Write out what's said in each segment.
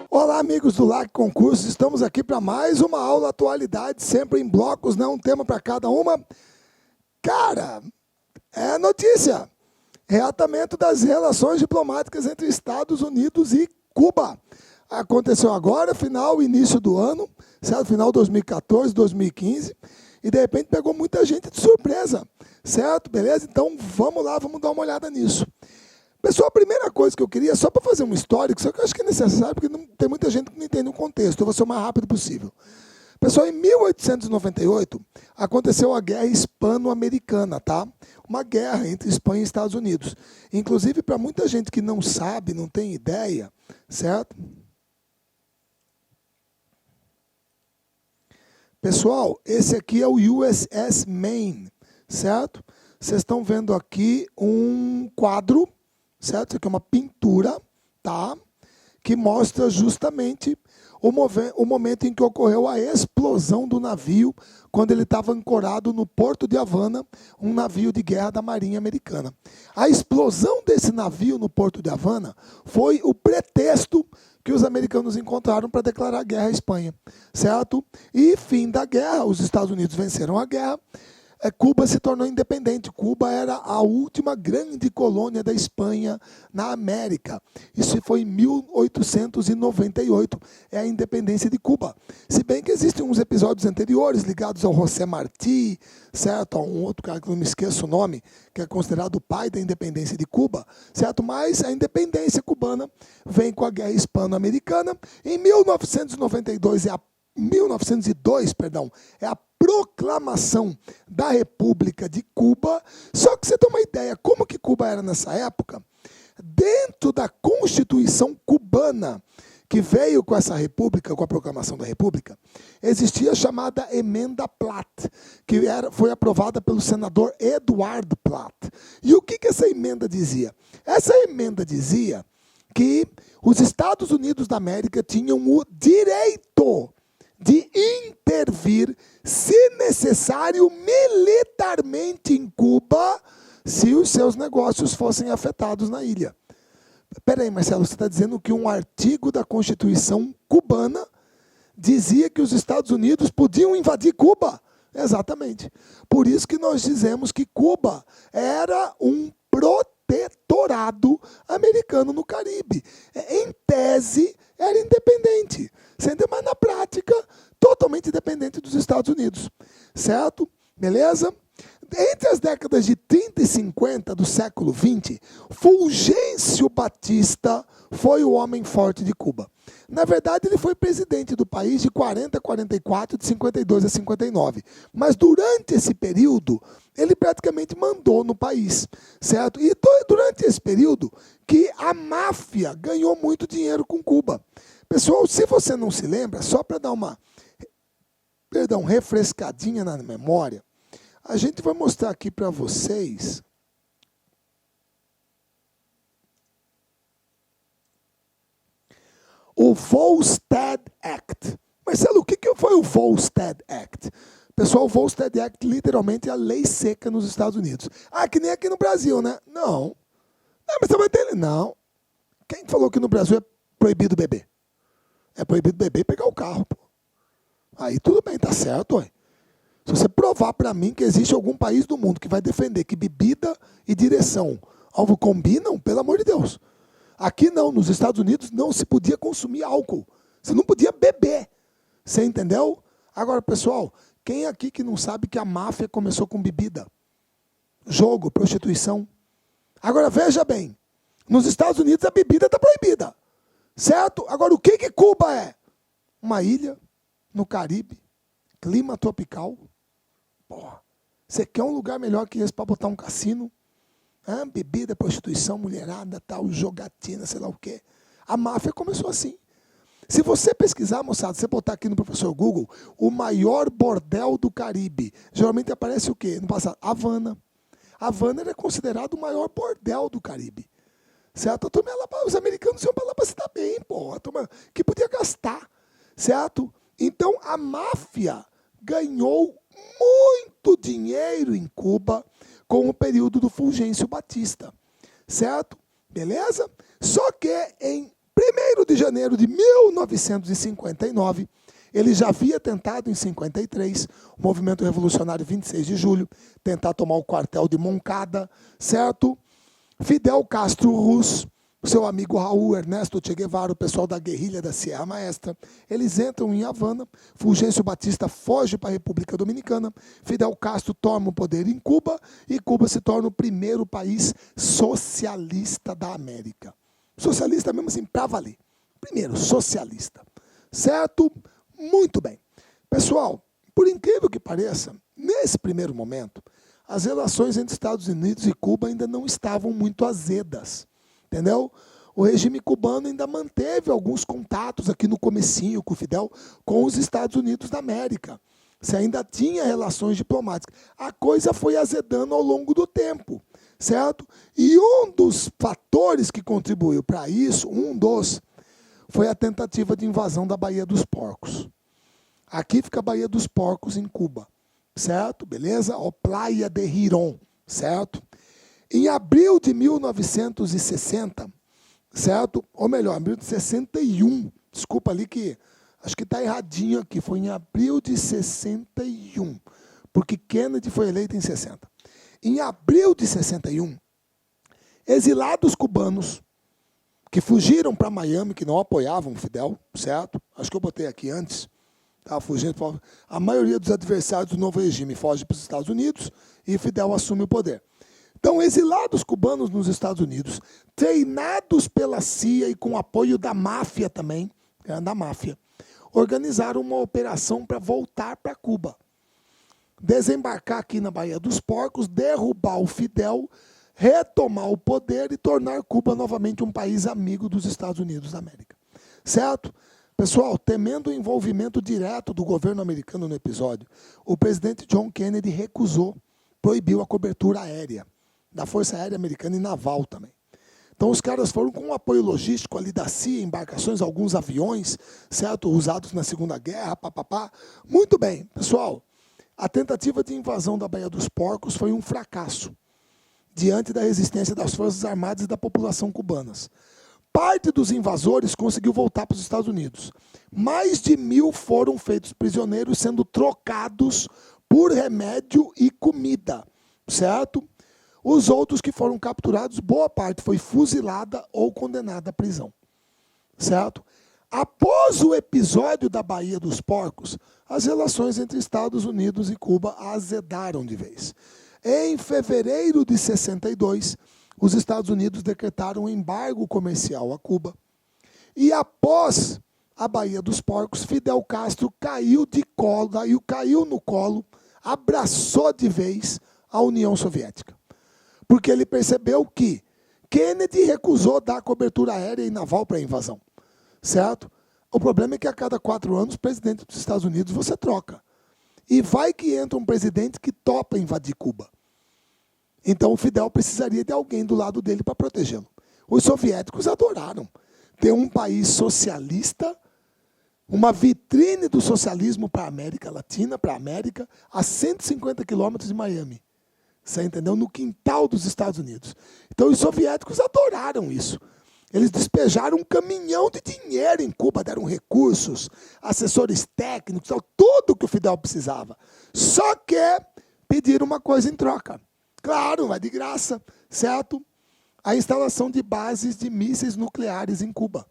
Olá, amigos do LAC Concursos, estamos aqui para mais uma aula atualidade, sempre em blocos, né? Um tema para cada uma. Cara, é notícia. Reatamento das relações diplomáticas entre Estados Unidos e Cuba. Aconteceu agora, início do ano, certo? Final de 2014, 2015, e de repente pegou muita gente de surpresa, certo? Beleza? Então vamos lá, vamos dar uma olhada nisso. Pessoal, a primeira coisa que eu queria, só para fazer um histórico, só que eu acho que é necessário, porque tem muita gente que não entende o contexto, eu vou ser o mais rápido possível. Pessoal, em 1898, aconteceu a Guerra Hispano-Americana, tá? Uma guerra entre Espanha e Estados Unidos. Inclusive, para muita gente que não sabe, não tem ideia, certo? Pessoal, esse aqui é o USS Maine, certo? Vocês estão vendo aqui um quadro, certo? Isso aqui é uma pintura, tá? Que mostra justamente o momento em que ocorreu a explosão do navio, quando ele estava ancorado no Porto de Havana, um navio de guerra da Marinha Americana. A explosão desse navio no Porto de Havana foi o pretexto que os americanos encontraram para declarar guerra à Espanha, certo? E fim da guerra, os Estados Unidos venceram a guerra, Cuba se tornou independente. Cuba era a última grande colônia da Espanha na América. Isso foi em 1898, é a independência de Cuba. Se bem que existem uns episódios anteriores ligados ao José Martí, certo? A um outro cara que eu não me esqueço o nome, que é considerado o pai da independência de Cuba, certo? Mas a independência cubana vem com a Guerra Hispano-Americana. Em 1902, 1902, é a proclamação da República de Cuba. Só que você tem uma ideia, como que Cuba era nessa época? Dentro da Constituição cubana, que veio com essa república, com a proclamação da república, existia a chamada Emenda Platt, que foi aprovada pelo senador Eduardo Platt. E o que essa emenda dizia? Essa emenda dizia que os Estados Unidos da América tinham o direito de intervir, se necessário, militarmente em Cuba, se os seus negócios fossem afetados na ilha. Peraí, Marcelo, você está dizendo que um artigo da Constituição cubana dizia que os Estados Unidos podiam invadir Cuba? Exatamente. Por isso que nós dizemos que Cuba era um protetorado americano no Caribe. Em tese, era independente, sendo, mas na prática, totalmente dependente dos Estados Unidos. Certo? Beleza? Entre as décadas de 30 e 50 do século XX, Fulgêncio Batista foi o homem forte de Cuba. Na verdade, ele foi presidente do país de 40 a 44, de 52 a 59. Mas durante esse período, ele praticamente mandou no país, certo? E durante esse período que a máfia ganhou muito dinheiro com Cuba. Pessoal, se você não se lembra, só para dar uma refrescadinha na memória, a gente vai mostrar aqui para vocês o Volstead Act. Marcelo, o que foi o Volstead Act? Pessoal, o Volstead Act literalmente é a lei seca nos Estados Unidos. Ah, que nem aqui no Brasil, né? Não. Não, mas você vai ter... Não. Quem falou que no Brasil é proibido beber? É proibido beber e pegar o carro, pô. Aí tudo bem, tá certo, ué. Se você provar para mim que existe algum país do mundo que vai defender que bebida e direção algo combinam, pelo amor de Deus. Aqui não, nos Estados Unidos não se podia consumir álcool. Você não podia beber. Você entendeu? Agora, pessoal, quem aqui que não sabe que a máfia começou com bebida? Jogo, prostituição. Agora, veja bem, nos Estados Unidos a bebida está proibida. Certo? Agora, o que Cuba é? Uma ilha no Caribe, clima tropical. Porra, você quer um lugar melhor que esse para botar um cassino? Bebida, prostituição, mulherada, tal, jogatina, sei lá o quê. A máfia começou assim. Se você pesquisar, moçada, você botar aqui no professor Google, o maior bordel do Caribe, geralmente aparece o quê? No passado, Havana. Havana era considerado o maior bordel do Caribe. Certo? Os americanos iam para lá para se dar bem, porra. Que podia gastar. Certo? Então, a máfia ganhou muito dinheiro em Cuba com o período do Fulgêncio Batista, certo? Beleza? Só que em 1º de janeiro de 1959, ele já havia tentado, em 53, o movimento revolucionário 26 de julho, tentar tomar o quartel de Moncada, certo? Fidel Castro Ruz, seu amigo Raul Ernesto Che Guevara, o pessoal da guerrilha da Sierra Maestra, eles entram em Havana, Fulgêncio Batista foge para a República Dominicana, Fidel Castro toma o poder em Cuba, e Cuba se torna o primeiro país socialista da América. Socialista mesmo assim, para valer. Primeiro, socialista. Certo? Muito bem. Pessoal, por incrível que pareça, nesse primeiro momento, as relações entre Estados Unidos e Cuba ainda não estavam muito azedas. Entendeu? O regime cubano ainda manteve alguns contatos aqui no comecinho com o Fidel com os Estados Unidos da América. Você ainda tinha relações diplomáticas. A coisa foi azedando ao longo do tempo, certo? E um dos fatores que contribuiu para isso, foi a tentativa de invasão da Baía dos Porcos. Aqui fica a Baía dos Porcos, em Cuba, certo? Beleza? O Playa de Girón, certo? Em abril de 1960, certo? Ou melhor, abril de 61, desculpa ali que acho que está erradinho aqui, foi em abril de 61, porque Kennedy foi eleito em 60. Em abril de 61, exilados cubanos que fugiram para Miami, que não apoiavam o Fidel, certo? Acho que eu botei aqui antes, estava fugindo. A maioria dos adversários do novo regime foge para os Estados Unidos e Fidel assume o poder. Então, exilados cubanos nos Estados Unidos, treinados pela CIA e com apoio da máfia também, da máfia, organizaram uma operação para voltar para Cuba. Desembarcar aqui na Baía dos Porcos, derrubar o Fidel, retomar o poder e tornar Cuba novamente um país amigo dos Estados Unidos da América. Certo? Pessoal, temendo o envolvimento direto do governo americano no episódio, o presidente John Kennedy recusou, proibiu a cobertura aérea da Força Aérea Americana e Naval também. Então os caras foram com um apoio logístico ali da CIA, embarcações, alguns aviões, certo? Usados na Segunda Guerra, papapá. Muito bem, pessoal. A tentativa de invasão da Baía dos Porcos foi um fracasso diante da resistência das Forças Armadas e da população cubanas. Parte dos invasores conseguiu voltar para os Estados Unidos. Mais de 1.000 foram feitos prisioneiros, sendo trocados por remédio e comida, certo? Os outros que foram capturados, boa parte foi fuzilada ou condenada à prisão, certo? Após o episódio da Baía dos Porcos, as relações entre Estados Unidos e Cuba azedaram de vez. Em fevereiro de 62, os Estados Unidos decretaram um embargo comercial a Cuba. E após a Baía dos Porcos, Fidel Castro caiu no colo, abraçou de vez a União Soviética. Porque ele percebeu que Kennedy recusou dar cobertura aérea e naval para a invasão. Certo? O problema é que a cada 4 anos, presidente dos Estados Unidos você troca. E vai que entra um presidente que topa invadir Cuba. Então o Fidel precisaria de alguém do lado dele para protegê-lo. Os soviéticos adoraram ter um país socialista, uma vitrine do socialismo para a América Latina, para a América, a 150 quilômetros de Miami. Você entendeu? No quintal dos Estados Unidos. Então os soviéticos adoraram isso. Eles despejaram um caminhão de dinheiro em Cuba, deram recursos, assessores técnicos, tudo que o Fidel precisava. Só que pediram uma coisa em troca. Claro, vai de graça, certo? A instalação de bases de mísseis nucleares em Cuba.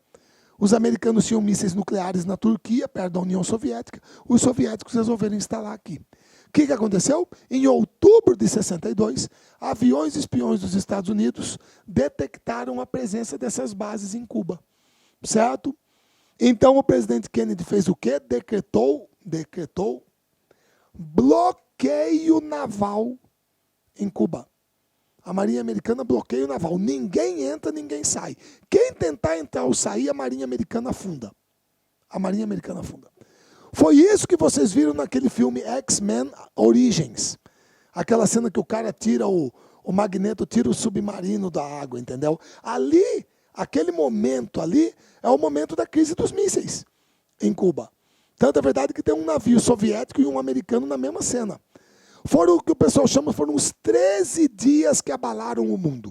Os americanos tinham mísseis nucleares na Turquia, perto da União Soviética. Os soviéticos resolveram instalar aqui. O que aconteceu? Em outubro de 62, aviões espiões dos Estados Unidos detectaram a presença dessas bases em Cuba. Certo? Então o presidente Kennedy fez o quê? Decretou bloqueio naval em Cuba. A Marinha Americana bloqueia o naval. Ninguém entra, ninguém sai. Quem tentar entrar ou sair, a Marinha Americana afunda. A Marinha Americana afunda. Foi isso que vocês viram naquele filme X-Men Origins. Aquela cena que o cara tira o Magneto, tira o submarino da água, entendeu? Ali, aquele momento ali, é o momento da crise dos mísseis em Cuba. Tanto é verdade que tem um navio soviético e um americano na mesma cena. Foram o que o pessoal chama, foram os 13 dias que abalaram o mundo.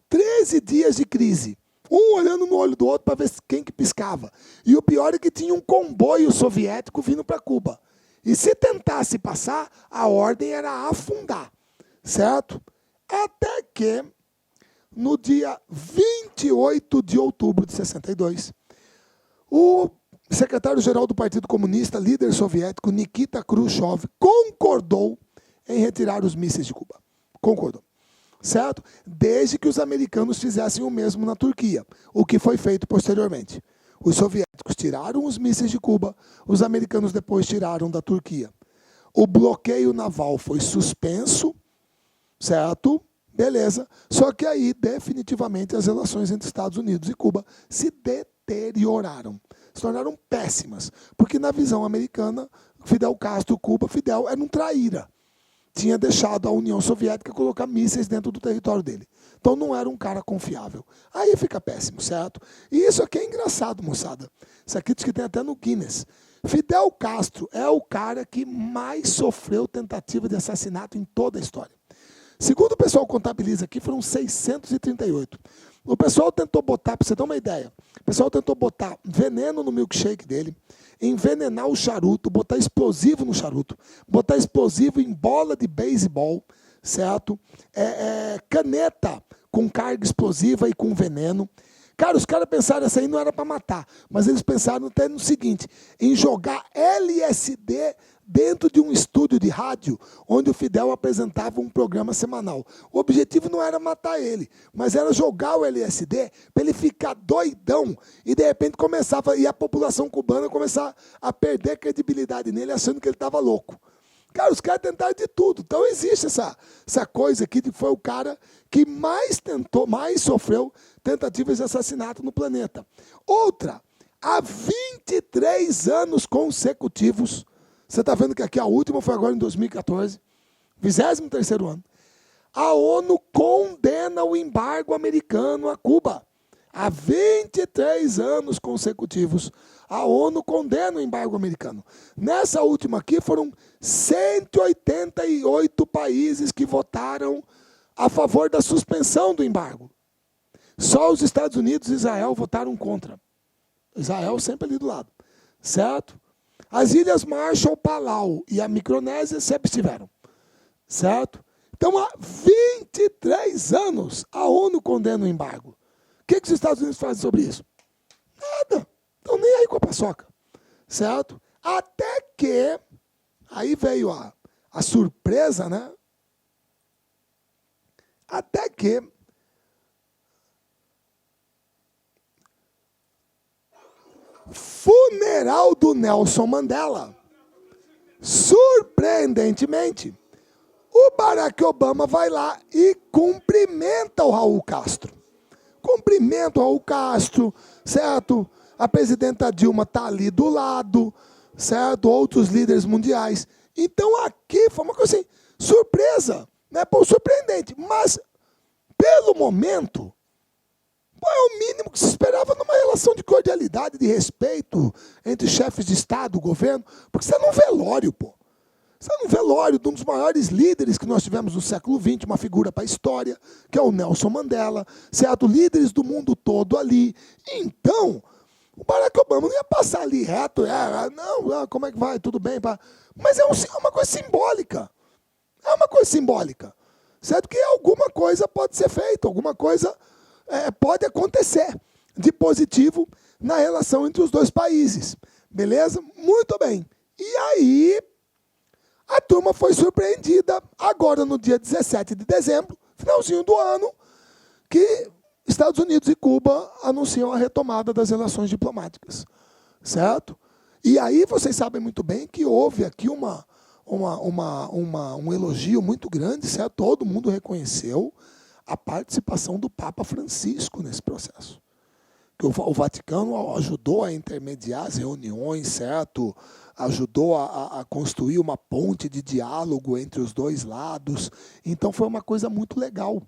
13 dias de crise. Um olhando no olho do outro para ver quem que piscava. E o pior é que tinha um comboio soviético vindo para Cuba. E se tentasse passar, a ordem era afundar. Certo? Até que, no dia 28 de outubro de 62, o secretário-geral do Partido Comunista, líder soviético, Nikita Khrushchev, concordou em retirar os mísseis de Cuba. Concordou. Certo? Desde que os americanos fizessem o mesmo na Turquia, o que foi feito posteriormente. Os soviéticos tiraram os mísseis de Cuba, os americanos depois tiraram da Turquia. O bloqueio naval foi suspenso, certo? Beleza. Só que aí, definitivamente, as relações entre Estados Unidos e Cuba se deterioraram. Se tornaram péssimas. Porque na visão americana, Fidel Castro, Cuba, Fidel era um traíra. Tinha deixado a União Soviética colocar mísseis dentro do território dele. Então não era um cara confiável. Aí fica péssimo, certo? E isso aqui é engraçado, moçada. Isso aqui diz que tem até no Guinness. Fidel Castro é o cara que mais sofreu tentativa de assassinato em toda a história. Segundo o pessoal contabiliza aqui, foram 638. O pessoal tentou botar, para você ter uma ideia, o pessoal tentou botar veneno no milkshake dele, envenenar o charuto, botar explosivo no charuto, botar explosivo em bola de beisebol, certo? Caneta com carga explosiva e com veneno. Cara, os caras pensaram, essa aí não era para matar, mas eles pensaram até no seguinte, em jogar LSD dentro de um estúdio de rádio, onde o Fidel apresentava um programa semanal. O objetivo não era matar ele, mas era jogar o LSD para ele ficar doidão e, de repente, e a população cubana começar a perder credibilidade nele, achando que ele estava louco. Cara, os caras tentaram de tudo. Então, existe essa coisa aqui de que foi o cara que mais sofreu tentativas de assassinato no planeta. Outra, há 23 anos consecutivos, você está vendo que aqui a última foi agora em 2014, 23º ano. A ONU condena o embargo americano a Cuba. Há 23 anos consecutivos, a ONU condena o embargo americano. Nessa última aqui foram 188 países que votaram a favor da suspensão do embargo. Só os Estados Unidos e Israel votaram contra. Israel sempre ali do lado. Certo? As Ilhas Marshall, Palau e a Micronésia se abstiveram. Certo? Então, há 23 anos, a ONU condena o embargo. O que os Estados Unidos fazem sobre isso? Nada. Estão nem aí com a paçoca. Certo? Até que, aí veio a surpresa, né? Até que funeral do Nelson Mandela. Surpreendentemente, o Barack Obama vai lá e cumprimenta o Raul Castro. Cumprimenta o Raul Castro, certo? A presidenta Dilma está ali do lado, certo? Outros líderes mundiais. Então aqui foi uma coisa assim, surpresa, né? Pô, surpreendente, mas pelo momento, é o mínimo que se esperava numa relação de cordialidade, de respeito entre chefes de Estado, governo, porque você é num velório, pô. Você é num velório de um dos maiores líderes que nós tivemos no século XX, uma figura para a história, que é o Nelson Mandela, certo? Líderes do mundo todo ali. Então, o Barack Obama não ia passar ali reto, como é que vai, tudo bem, pá. Mas é uma coisa simbólica. É uma coisa simbólica. Certo? Que alguma coisa pode ser feita, alguma coisa pode acontecer de positivo na relação entre os dois países. Beleza? Muito bem. E aí, a turma foi surpreendida agora no dia 17 de dezembro, finalzinho do ano, que Estados Unidos e Cuba anunciam a retomada das relações diplomáticas. Certo? E aí vocês sabem muito bem que houve aqui um elogio muito grande, certo? Todo mundo reconheceu a participação do Papa Francisco nesse processo. Que o Vaticano ajudou a intermediar as reuniões, certo? Ajudou a construir uma ponte de diálogo entre os dois lados. Então foi uma coisa muito legal,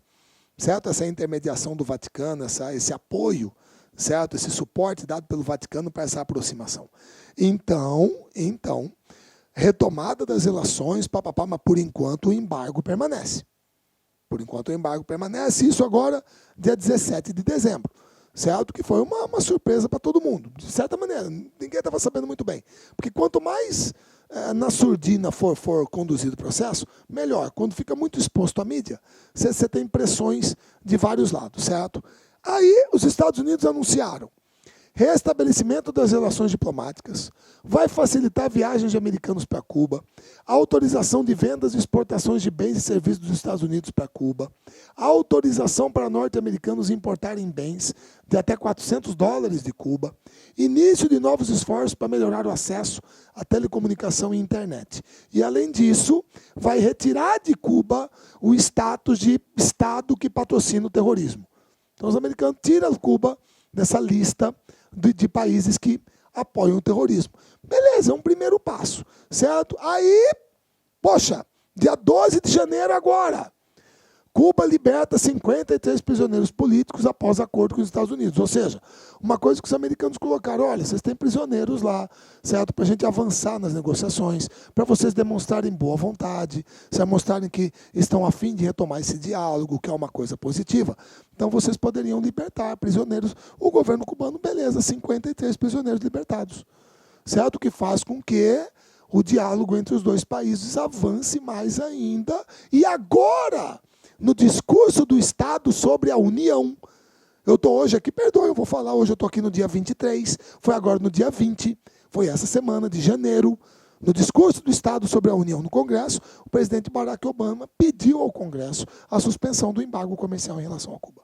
certo? Essa intermediação do Vaticano, esse apoio, certo? Esse suporte dado pelo Vaticano para essa aproximação. Então, retomada das relações, papapá, mas por enquanto o embargo permanece. Por enquanto o embargo permanece, isso agora, dia 17 de dezembro. Certo? Que foi uma surpresa para todo mundo. De certa maneira, ninguém estava sabendo muito bem. Porque quanto mais na surdina for conduzido o processo, melhor. Quando fica muito exposto à mídia, você tem pressões de vários lados, certo? Aí os Estados Unidos anunciaram restabelecimento das relações diplomáticas, vai facilitar viagens de americanos para Cuba, autorização de vendas e exportações de bens e serviços dos Estados Unidos para Cuba, autorização para norte-americanos importarem bens de até $400 de Cuba, início de novos esforços para melhorar o acesso à telecomunicação e internet. E, além disso, vai retirar de Cuba o status de Estado que patrocina o terrorismo. Então, os americanos tiram Cuba dessa lista de países que apoiam o terrorismo. Beleza, é um primeiro passo, certo? Aí, poxa, dia 12 de janeiro agora, Cuba liberta 53 prisioneiros políticos após acordo com os Estados Unidos. Ou seja, uma coisa que os americanos colocaram, olha, vocês têm prisioneiros lá, certo? Para a gente avançar nas negociações, para vocês demonstrarem boa vontade, mostrarem que estão a fim de retomar esse diálogo, que é uma coisa positiva. Então vocês poderiam libertar prisioneiros. O governo cubano, beleza, 53 prisioneiros libertados. Certo? Que faz com que o diálogo entre os dois países avance mais ainda. E agora, no discurso do Estado sobre a União, eu estou hoje aqui, perdoe, eu vou falar hoje, eu estou aqui no dia 23, foi agora no dia 20, foi essa semana de janeiro, no discurso do Estado sobre a União no Congresso, o presidente Barack Obama pediu ao Congresso a suspensão do embargo comercial em relação a Cuba.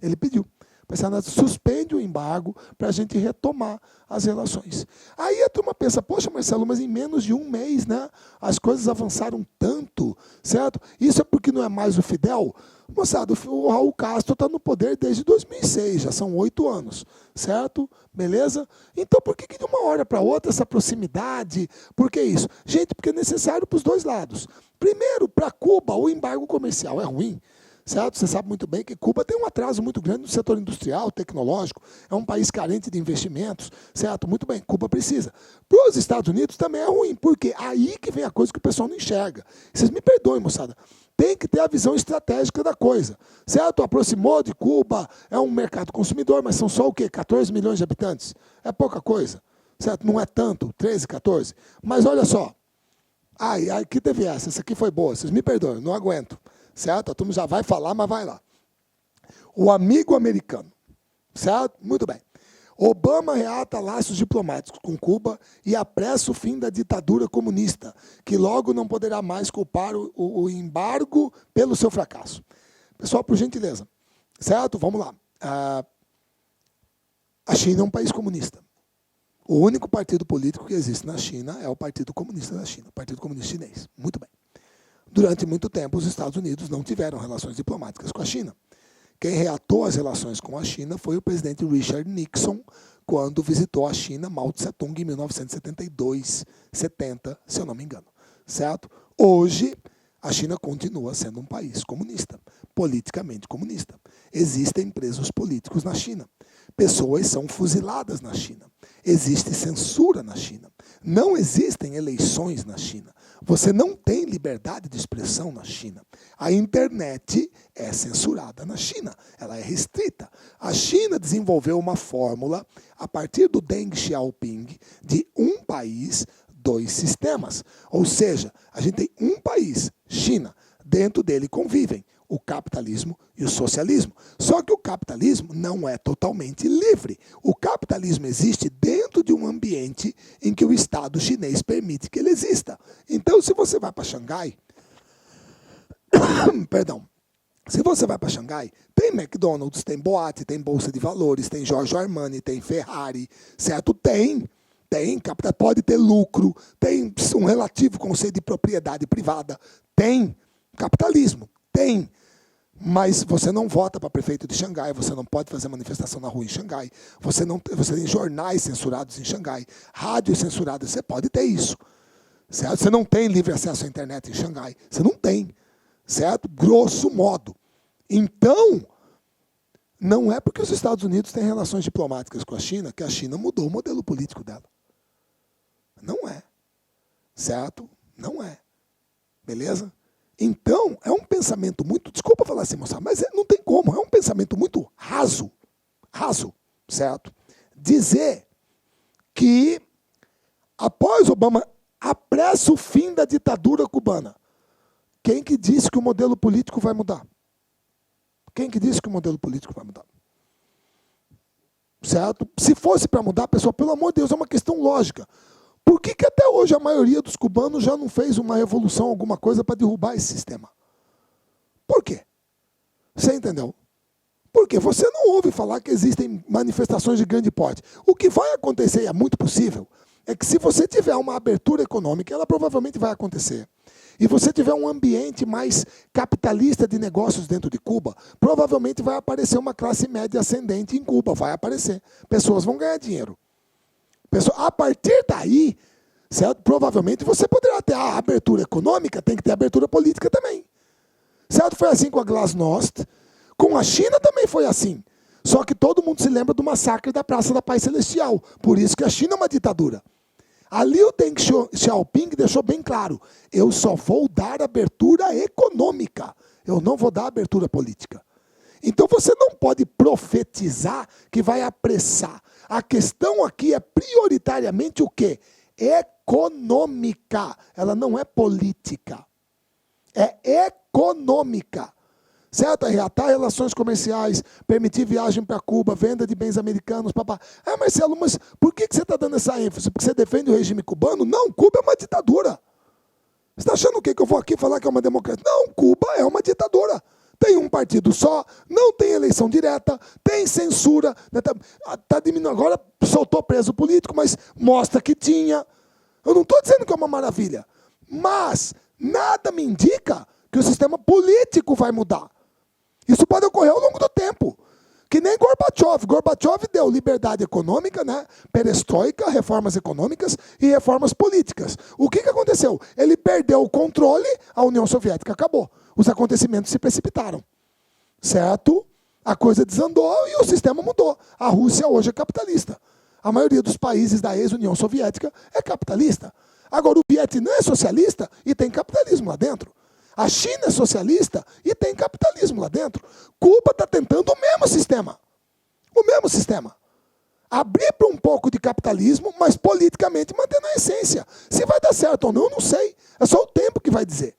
Ele pediu. O Senado suspende o embargo para a gente retomar as relações. Aí a turma pensa, poxa, Marcelo, mas em menos de um mês, né, as coisas avançaram tanto, certo? Isso é porque não é mais o Fidel? Moçada, o Raul Castro está no poder desde 2006, já são 8 anos, certo? Beleza? Então por que de uma hora para outra essa proximidade? Por que isso? Gente, porque é necessário para os dois lados. Primeiro, para Cuba, o embargo comercial é ruim. Certo? Você sabe muito bem que Cuba tem um atraso muito grande no setor industrial, tecnológico, é um país carente de investimentos, certo? Muito bem, Cuba precisa. Para os Estados Unidos também é ruim, porque aí que vem a coisa que o pessoal não enxerga. Vocês me perdoem, moçada, tem que ter a visão estratégica da coisa, certo? Aproximou de Cuba, é um mercado consumidor, mas são só o quê? 14 milhões de habitantes? É pouca coisa, certo? Não é tanto, 13, 14. Mas olha só, que teve essa aqui foi boa, vocês me perdoem, não aguento. Certo? A turma já vai falar, mas vai lá. O amigo americano. Certo? Muito bem. Obama reata laços diplomáticos com Cuba e apressa o fim da ditadura comunista, que logo não poderá mais culpar o embargo pelo seu fracasso. Pessoal, por gentileza. Certo? Vamos lá. A China é um país comunista. O único partido político que existe na China é o Partido Comunista da China, o Partido Comunista Chinês. Muito bem. Durante muito tempo, os Estados Unidos não tiveram relações diplomáticas com a China. Quem reatou as relações com a China foi o presidente Richard Nixon, quando visitou a China, Mao Tse-tung, em 1972, 70, se eu não me engano. Certo? Hoje, a China continua sendo um país comunista, politicamente comunista. Existem presos políticos na China. Pessoas são fuziladas na China. Existe censura na China. Não existem eleições na China. Você não tem liberdade de expressão na China. A internet é censurada na China. Ela é restrita. A China desenvolveu uma fórmula, a partir do Deng Xiaoping, de um país, dois sistemas. Ou seja, a gente tem um país, China, dentro dele convivem o capitalismo e o socialismo. Só que o capitalismo não é totalmente livre. O capitalismo existe dentro de um ambiente em que o Estado chinês permite que ele exista. Então, se você vai para Xangai, perdão, se você vai para Xangai, tem McDonald's, tem boate, tem Bolsa de Valores, tem Giorgio Armani, tem Ferrari, certo? Tem, pode ter lucro, tem um relativo conceito de propriedade privada, tem capitalismo, tem. Mas você não vota para prefeito de Xangai, você não pode fazer manifestação na rua em Xangai, você tem jornais censurados em Xangai, rádios censuradas, você pode ter isso. Certo? Você não tem livre acesso à internet em Xangai, você não tem. Certo? Grosso modo. Então, não é porque os Estados Unidos têm relações diplomáticas com a China que a China mudou o modelo político dela. Não é. certo? Não é. Beleza? Então, é um pensamento muito, desculpa falar assim, moçada, mas não tem como, é um pensamento muito raso, certo? Dizer que após Obama apressa o fim da ditadura cubana. Quem que disse que o modelo político vai mudar? Quem que disse que o modelo político vai mudar? Certo? Se fosse para mudar, pessoal, pelo amor de Deus, é uma questão lógica. Por que que até hoje a maioria dos cubanos já não fez uma revolução, alguma coisa para derrubar esse sistema? Por quê? Você entendeu? Porque você não ouve falar que existem manifestações de grande porte. O que vai acontecer, e é muito possível, é que se você tiver uma abertura econômica, ela provavelmente vai acontecer, e você tiver um ambiente mais capitalista de negócios dentro de Cuba, provavelmente vai aparecer uma classe média ascendente em Cuba, vai aparecer. Pessoas vão ganhar dinheiro. A partir daí, certo? Provavelmente você poderá ter a abertura econômica, tem que ter abertura política também. Certo? Foi assim com a Glasnost, com a China também foi assim. Só que todo mundo se lembra do massacre da Praça da Paz Celestial. Por isso que a China é uma ditadura. Ali o Deng Xiaoping deixou bem claro, eu só vou dar abertura econômica, eu não vou dar abertura política. Então você não pode profetizar que vai apressar. A questão aqui é prioritariamente o quê? Econômica. Ela não é política. É econômica. Certo? Reatar relações comerciais, permitir viagem para Cuba, venda de bens americanos, papá. Marcelo, mas por que você está dando essa ênfase? Porque você defende o regime cubano? Não, Cuba é uma ditadura. Você está achando o quê? Que eu vou aqui falar que é uma democracia? Não, Cuba é uma ditadura. Tem um partido só, não tem eleição direta, tem censura. Está diminuindo agora, soltou preso político, mas mostra que tinha. Eu não estou dizendo que é uma maravilha, mas nada me indica que o sistema político vai mudar. Isso pode ocorrer ao longo do tempo. Que nem Gorbachev. Gorbachev deu liberdade econômica, né? Perestroika, reformas econômicas e reformas políticas. O que aconteceu? Ele perdeu o controle, a União Soviética acabou. Os acontecimentos se precipitaram. Certo? A coisa desandou e o sistema mudou. A Rússia hoje é capitalista. A maioria dos países da ex-União Soviética é capitalista. Agora, o Vietnã é socialista e tem capitalismo lá dentro. A China é socialista e tem capitalismo lá dentro. Cuba está tentando o mesmo sistema. O mesmo sistema. Abrir para um pouco de capitalismo, mas politicamente mantendo a essência. Se vai dar certo ou não, eu não sei. É só o tempo que vai dizer.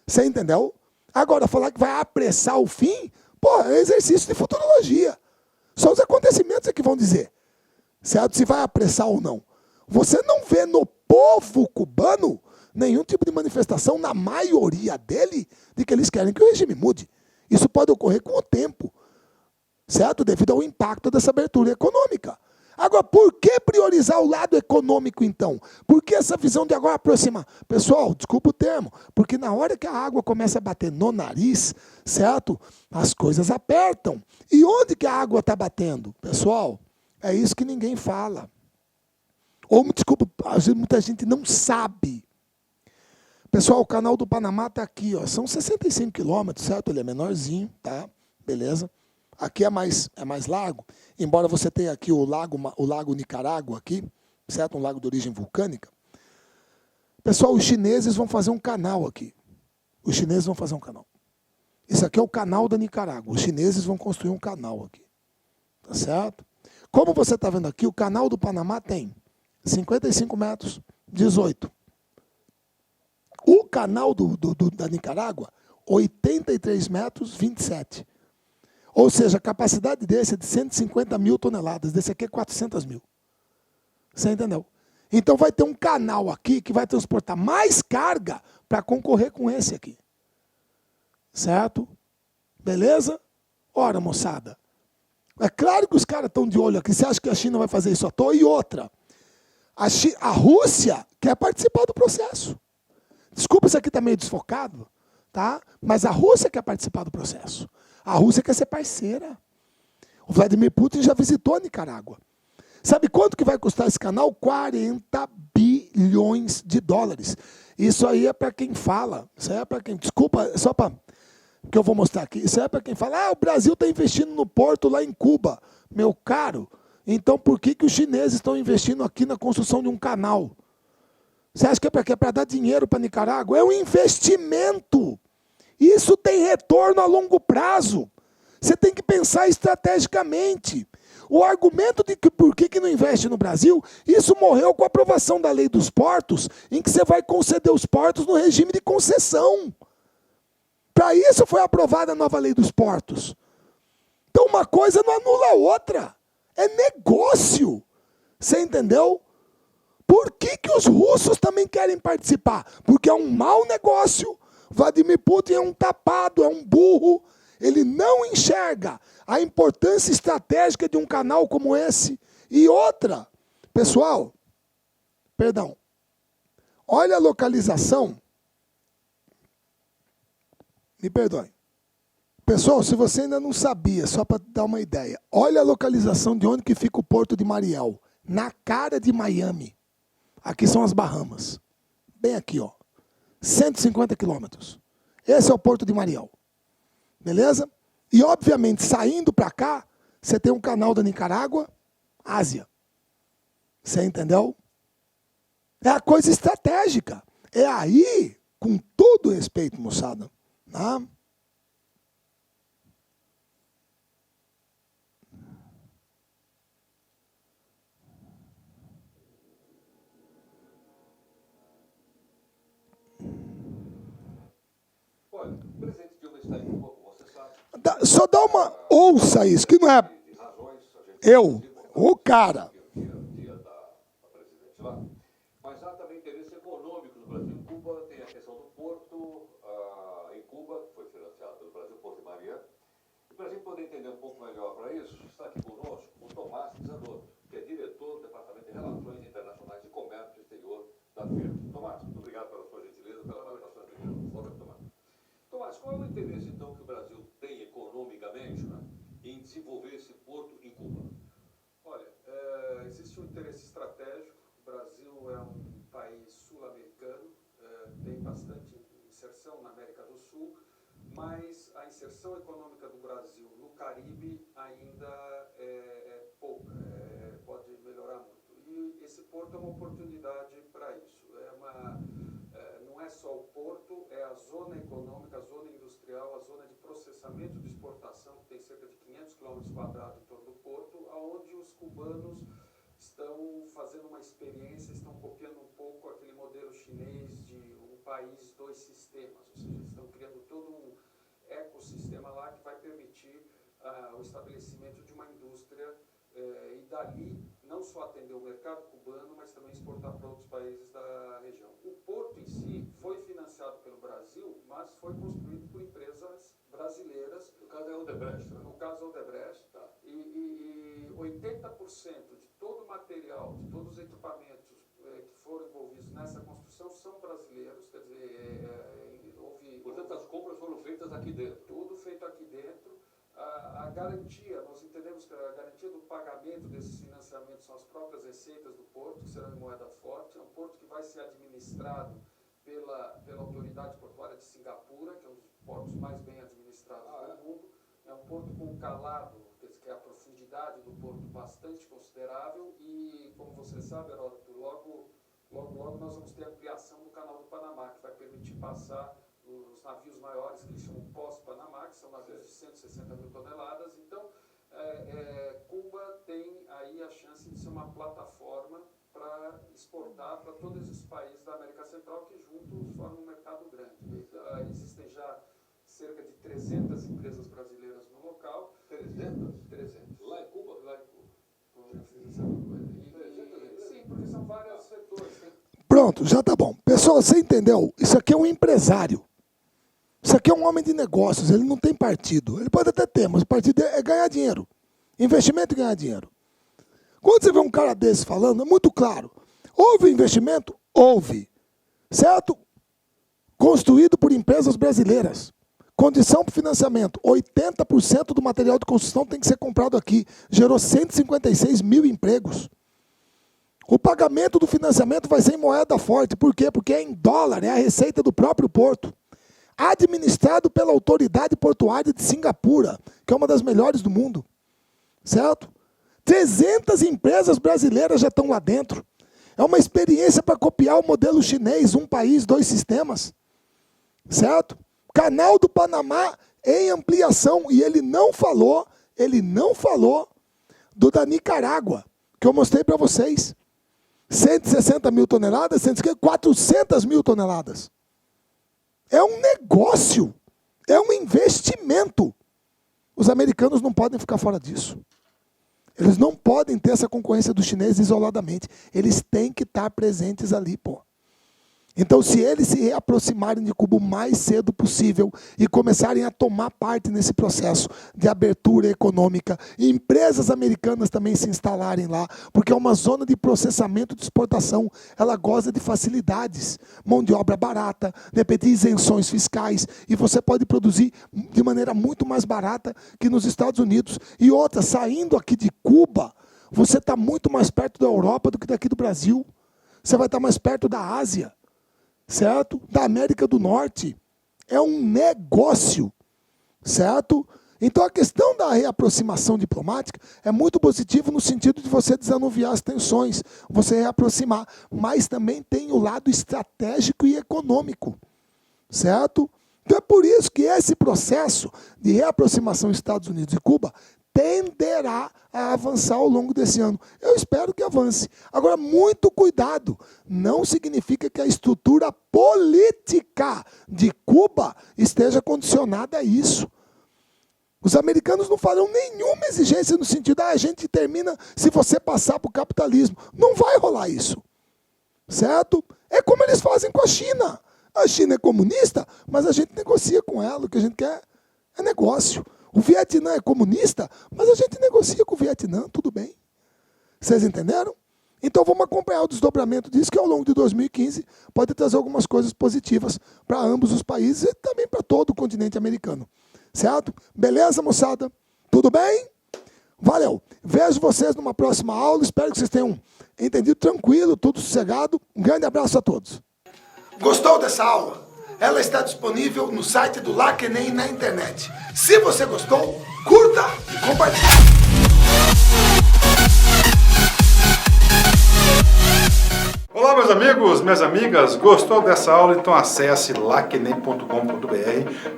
Você entendeu? Agora, falar que vai apressar o fim, pô, é exercício de futurologia. Só os acontecimentos é que vão dizer. Certo? Se vai apressar ou não. Você não vê no povo cubano nenhum tipo de manifestação, na maioria dele, de que eles querem que o regime mude. Isso pode ocorrer com o tempo, certo? Devido ao impacto dessa abertura econômica. Agora, por que priorizar o lado econômico, então? Por que essa visão de agora aproximar? Pessoal, desculpa o termo, porque na hora que a água começa a bater no nariz, certo? As coisas apertam. E onde que a água está batendo? Pessoal, é isso que ninguém fala. Ou, desculpa, muita gente não sabe. Pessoal, o canal do Panamá está aqui, ó, são 65 quilômetros, certo? Ele é menorzinho, tá? Beleza? Aqui é mais largo, embora você tenha aqui o lago Nicarágua aqui, certo? Um lago de origem vulcânica. Pessoal, os chineses vão fazer um canal aqui. Os chineses vão fazer um canal. Isso aqui é o canal da Nicarágua. Os chineses vão construir um canal aqui. Tá certo? Como você está vendo aqui, o canal do Panamá tem 55 metros, 18. O canal da Nicarágua, 83 metros, 27. Ou seja, a capacidade desse é de 150 mil toneladas. Desse aqui é 400 mil. Você entendeu? Então vai ter um canal aqui que vai transportar mais carga para concorrer com esse aqui. Certo? Beleza? Ora, moçada. É claro que os caras estão de olho aqui. Você acha que a China vai fazer isso à toa? E outra. A Rússia quer participar do processo. Desculpa, isso aqui está meio desfocado, tá? Mas a Rússia quer participar do processo. A Rússia quer ser parceira. O Vladimir Putin já visitou a Nicarágua. Sabe quanto que vai custar esse canal? 40 bilhões de dólares. Isso aí é para quem fala. Isso aí é para quem... Desculpa, só para... que eu vou mostrar aqui. Isso aí é para quem fala, o Brasil está investindo no porto lá em Cuba. Meu caro, então por que os chineses estão investindo aqui na construção de um canal? Você acha que é para quê? Para dar dinheiro para Nicarágua? É um investimento. Isso tem retorno a longo prazo. Você tem que pensar estrategicamente. O argumento de que por que não investe no Brasil, isso morreu com a aprovação da lei dos portos, em que você vai conceder os portos no regime de concessão. Para isso foi aprovada a nova lei dos portos. Então uma coisa não anula a outra. É negócio. Você entendeu? Por que os russos também querem participar? Porque é um mau negócio. Vladimir Putin é um tapado, é um burro. Ele não enxerga a importância estratégica de um canal como esse. E outra, pessoal, perdão, olha a localização. Me perdoe. Pessoal, se você ainda não sabia, só para dar uma ideia, olha a localização de onde que fica o Porto de Mariel. Na cara de Miami. Aqui são as Bahamas. Bem aqui, ó. 150 quilômetros. Esse é o Porto de Mariel. Beleza? E, obviamente, saindo para cá, você tem um canal da Nicarágua, Ásia. Você entendeu? É a coisa estratégica. É aí, com todo respeito, moçada, né? Olha, o presidente Dilma está em Cuba, como você sabe. Só dá uma... Ouça isso, que não é... Eu, o cara... Dia da presidente lá. Mas há também interesse econômico no Brasil. Cuba tem a questão do porto em Cuba, que foi financiado pelo Brasil, Porto de Mariel. E para a gente poder entender um pouco melhor para isso, está aqui conosco o Tomás Zanotto, que é diretor do Departamento de Relações Internacionais e Comércio Exterior da FIRB. Tomás, muito obrigado pela sua gentileza, pela participação aqui no Fórum, Tomás. Tomás, qual é o interesse, então, que o Brasil tem economicamente, né, em desenvolver esse porto em Cuba? Olha, existe um interesse estratégico. O Brasil é um país sul-americano, tem bastante inserção na América do Sul, mas a inserção econômica do Brasil no Caribe ainda é pouca, pode melhorar muito. E esse porto é uma oportunidade para isso. Não é só o porto, é a zona econômica, a zona industrial, a zona de processamento de exportação, que tem cerca de 500 km² em torno do porto, onde os cubanos estão fazendo uma experiência, estão copiando um pouco aquele modelo chinês de um país, dois sistemas, ou seja, eles estão criando todo um ecossistema lá que vai permitir o estabelecimento de uma indústria e dali não só atender o mercado cubano, mas também exportar para outros países da região. O porto em si foi financiado pelo Brasil, mas foi construído por empresas brasileiras. No caso é Odebrecht, né? No caso Odebrecht, tá. E 80% de todo o material, de todos os equipamentos que foram envolvidos nessa construção são brasileiros, quer dizer, houve... Portanto, as compras foram feitas aqui dentro. Tudo feito aqui dentro. A garantia, nós entendemos que a garantia do pagamento desses financiamentos são as próprias receitas do porto, que serão em moeda forte. É um porto que vai ser administrado pela Autoridade Portuária de Singapura, que é um dos portos mais bem administrados do mundo. É um porto com um calado, que é a profundidade do porto, bastante considerável. E, como você sabe, Heródoto, logo nós vamos ter a ampliação do Canal do Panamá, que vai permitir passar os navios maiores, que eles chamam pós-Panamá, que são navios de 160 mil toneladas. Então, Cuba tem aí a chance de ser uma plataforma para exportar para todos esses países da América Central, que juntos formam um mercado grande. Existem já cerca de 300 empresas brasileiras no local. 300? 300. Lá em Cuba? Lá em Cuba. Já fiz essa coisa. Sim, porque são vários setores. Pronto, já tá bom. Pessoal, você entendeu? Isso aqui é um empresário. Isso aqui é um homem de negócios, ele não tem partido. Ele pode até ter, mas o partido é ganhar dinheiro. Investimento e ganhar dinheiro. Quando você vê um cara desse falando, é muito claro. Houve investimento? Houve. Certo? Construído por empresas brasileiras. Condição para financiamento. 80% do material de construção tem que ser comprado aqui. Gerou 156 mil empregos. O pagamento do financiamento vai ser em moeda forte. Por quê? Porque é em dólar, é a receita do próprio porto. Administrado pela Autoridade Portuária de Singapura, que é uma das melhores do mundo. Certo? 300 empresas brasileiras já estão lá dentro. É uma experiência para copiar o modelo chinês, um país, dois sistemas. Certo? Canal do Panamá em ampliação. E ele não falou do da Nicarágua, que eu mostrei para vocês. 160 mil toneladas, 400 mil toneladas. É um negócio, é um investimento. Os americanos não podem ficar fora disso. Eles não podem ter essa concorrência dos chineses isoladamente. Eles têm que estar presentes ali, pô. Então, se eles se reaproximarem de Cuba o mais cedo possível e começarem a tomar parte nesse processo de abertura econômica, e empresas americanas também se instalarem lá, porque é uma zona de processamento de exportação, ela goza de facilidades, mão de obra barata, de repente isenções fiscais, e você pode produzir de maneira muito mais barata que nos Estados Unidos. E outra, saindo aqui de Cuba, você está muito mais perto da Europa do que daqui do Brasil. Você vai estar mais perto da Ásia. Certo? Da América do Norte. É um negócio. Certo? Então a questão da reaproximação diplomática é muito positivo no sentido de você desanuviar as tensões, você reaproximar, mas também tem o lado estratégico e econômico. Certo? Então é por isso que esse processo de reaproximação Estados Unidos e Cuba tenderá a avançar ao longo desse ano. Eu espero que avance. Agora, muito cuidado. Não significa que a estrutura política de Cuba esteja condicionada a isso. Os americanos não farão nenhuma exigência no sentido, a gente termina se você passar para o capitalismo. Não vai rolar isso. Certo? É como eles fazem com a China. A China é comunista, mas a gente negocia com ela. O que a gente quer é negócio. O Vietnã é comunista, mas a gente negocia com o Vietnã, tudo bem. Vocês entenderam? Então vamos acompanhar o desdobramento disso, que ao longo de 2015 pode trazer algumas coisas positivas para ambos os países e também para todo o continente americano. Certo? Beleza, moçada? Tudo bem? Valeu. Vejo vocês numa próxima aula. Espero que vocês tenham entendido tranquilo, tudo sossegado. Um grande abraço a todos. Gostou dessa aula? Ela está disponível no site do LACENEM na internet. Se você gostou, curta e compartilhe. Olá, meus amigos, minhas amigas, gostou dessa aula? Então acesse lacenem.com.br,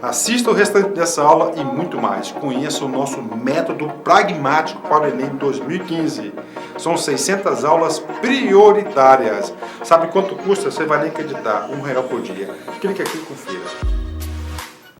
assista o restante dessa aula e muito mais. Conheça o nosso método pragmático para o Enem 2015. São 600 aulas prioritárias. Sabe quanto custa? Você vai nem acreditar, R$1 por dia. Clique aqui e confira.